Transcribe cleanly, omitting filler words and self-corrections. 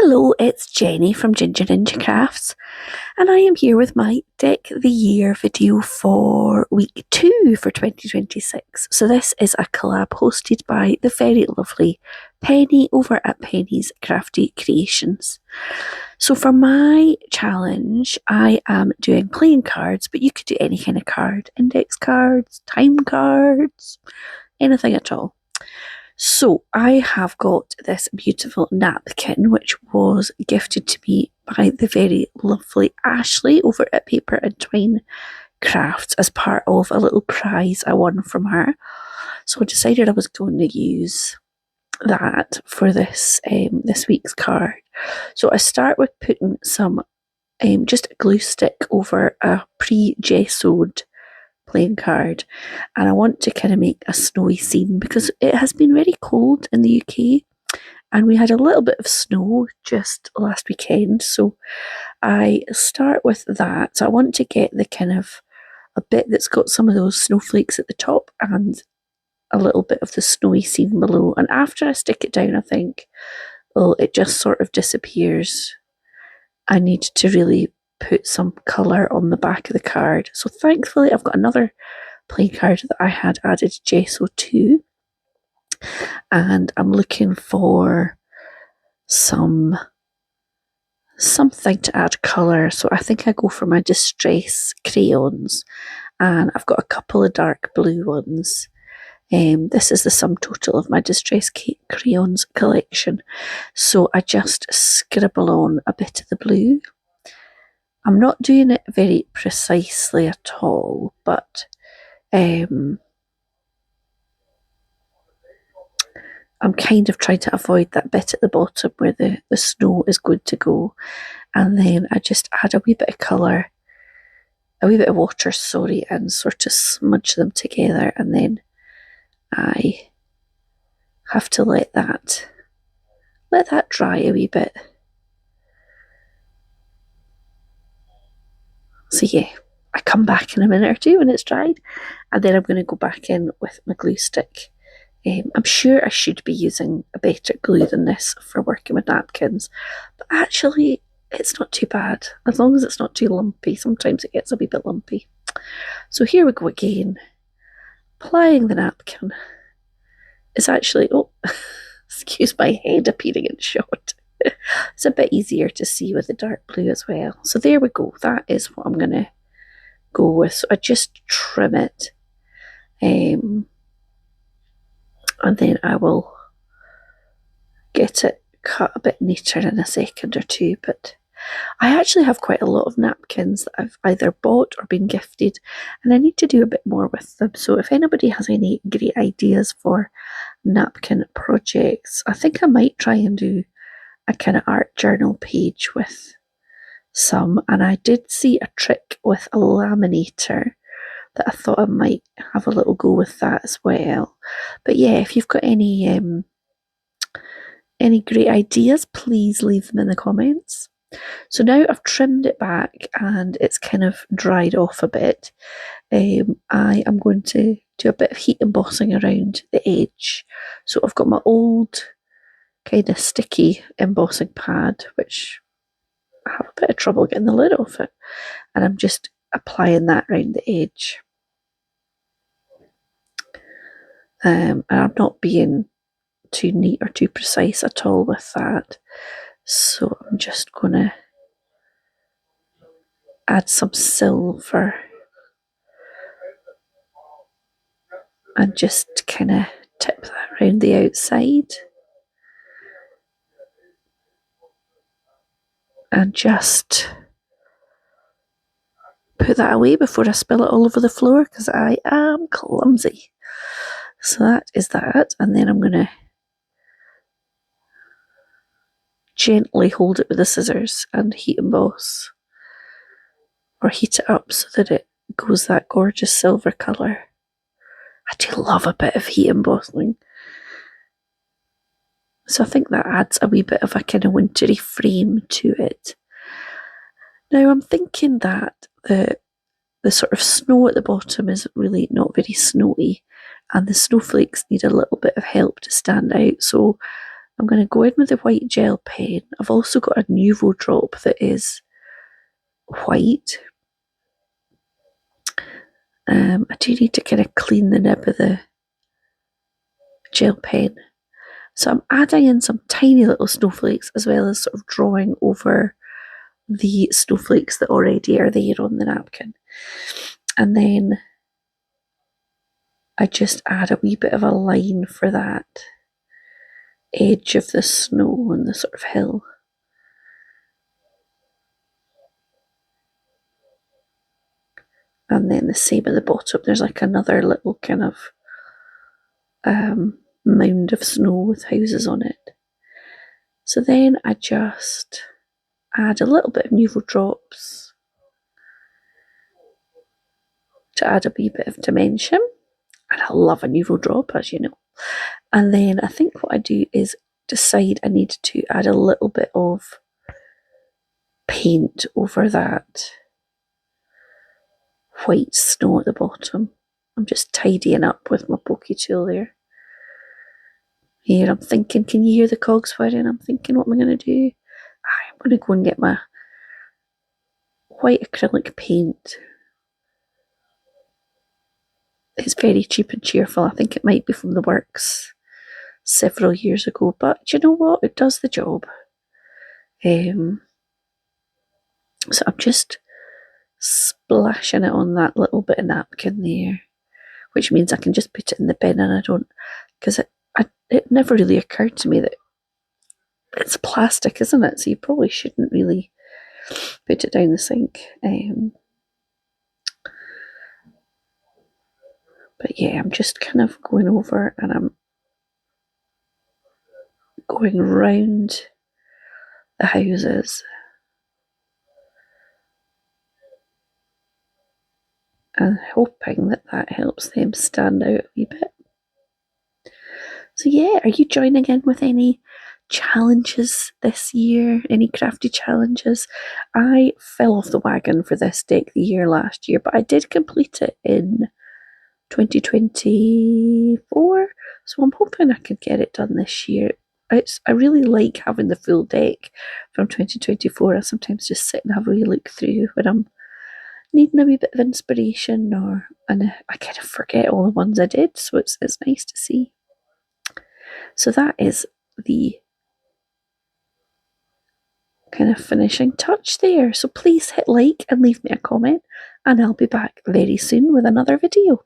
Hello, it's Jenny from Ginger Ninja Crafts, and I am here with my Deck the Year video for week 2 for 2026. So this is a collab hosted by the very lovely Penny over at Penny's Crafty Creations. So for my challenge, I am doing playing cards, but you could do any kind of card, index cards, time cards, anything at all. So I have got this beautiful napkin, which was gifted to me by the very lovely Ashley over at Paper and Twine Crafts as part of a little prize I won from her. So I decided I was going to use that for this week's card. So I start with putting some just a glue stick over a pre-gessoed playing card, and I want to kind of make a snowy scene because it has been very cold in the UK and we had a little bit of snow just last weekend, so I start with that. So I want to get the kind of a bit that's got some of those snowflakes at the top and a little bit of the snowy scene below, and after I stick it down I think, well, it just sort of disappears. I need to really put some colour on the back of the card. So thankfully I've got another playing card that I had added gesso to, and I'm looking for something to add colour. So I think I go for my Distress crayons, and I've got a couple of dark blue ones. This is the sum total of my Distress crayons collection. So I just scribble on a bit of the blue. I'm not doing it very precisely at all, but I'm kind of trying to avoid that bit at the bottom where the snow is going to go. And then I just add a wee bit of colour, a wee bit of water, and sort of smudge them together. And then I have to let that dry a wee bit. So yeah, I come back in a minute or two when it's dried, and then I'm going to go back in with my glue stick. I'm sure I should be using a better glue than this for working with napkins, but actually it's not too bad, as long as it's not too lumpy. Sometimes it gets a wee bit lumpy. So here we go again. Applying the napkin is actually, oh, excuse my head appearing in shot. It's a bit easier to see with the dark blue as well. So there we go. That is what I'm going to go with. So I just trim it. And then I will get it cut a bit neater in a second or two. But I actually have quite a lot of napkins that I've either bought or been gifted, and I need to do a bit more with them. So if anybody has any great ideas for napkin projects, I think I might try and do a kind of art journal page with some. And I did see a trick with a laminator that I thought I might have a little go with that as well. But yeah, if you've got any great ideas, please leave them in the comments. So now I've trimmed it back and it's kind of dried off a bit. I am going to do a bit of heat embossing around the edge. So I've got my old kind of sticky embossing pad, which I have a bit of trouble getting the lid off it, and I'm just applying that around the edge. And I'm not being too neat or too precise at all with that, so I'm just going to add some silver and just kind of tip that around the outside. And just put that away before I spill it all over the floor, because I am clumsy. So that is that, and then I'm going to gently hold it with the scissors and heat emboss, or heat it up so that it goes that gorgeous silver colour. I do love a bit of heat embossing. So I think that adds a wee bit of a kind of wintry frame to it. Now I'm thinking that the sort of snow at the bottom is really not very snowy, and the snowflakes need a little bit of help to stand out. So I'm going to go in with the white gel pen. I've also got a Nuvo drop that is white. I do need to kind of clean the nib of the gel pen. So I'm adding in some tiny little snowflakes as well as sort of drawing over the snowflakes that already are there on the napkin. And then I just add a wee bit of a line for that edge of the snow and the sort of hill. And then the same at the bottom, there's like another little kind of mound of snow with houses on it. So then I just add a little bit of Nuvo drops to add a wee bit of dimension. And I love a Nuvo drop, as you know. And then I think what I do is decide I need to add a little bit of paint over that white snow at the bottom. I'm just tidying up with my pokey tool there. Here I'm thinking, can you hear the cogs whirring? I'm thinking, what am I going to do? I'm going to go and get my white acrylic paint. It's very cheap and cheerful. I think it might be from the works several years ago, but do you know what? It does the job. So I'm just splashing it on that little bit of napkin there, which means I can just put it in the bin and I don't, because it never really occurred to me that it's plastic, isn't it? So you probably shouldn't really put it down the sink. But yeah, I'm just kind of going over and I'm going round the houses and hoping that that helps them stand out a wee bit. So yeah, are you joining in with any challenges this year? Any crafty challenges? I fell off the wagon for this deck the year last year, but I did complete it in 2024, so I'm hoping I can get it done this year. I really like having the full deck from 2024. I sometimes just sit and have a wee look through when I'm needing a wee bit of inspiration, and I kind of forget all the ones I did, so it's nice to see. So that is the kind of finishing touch there. So please hit like and leave me a comment, and I'll be back very soon with another video.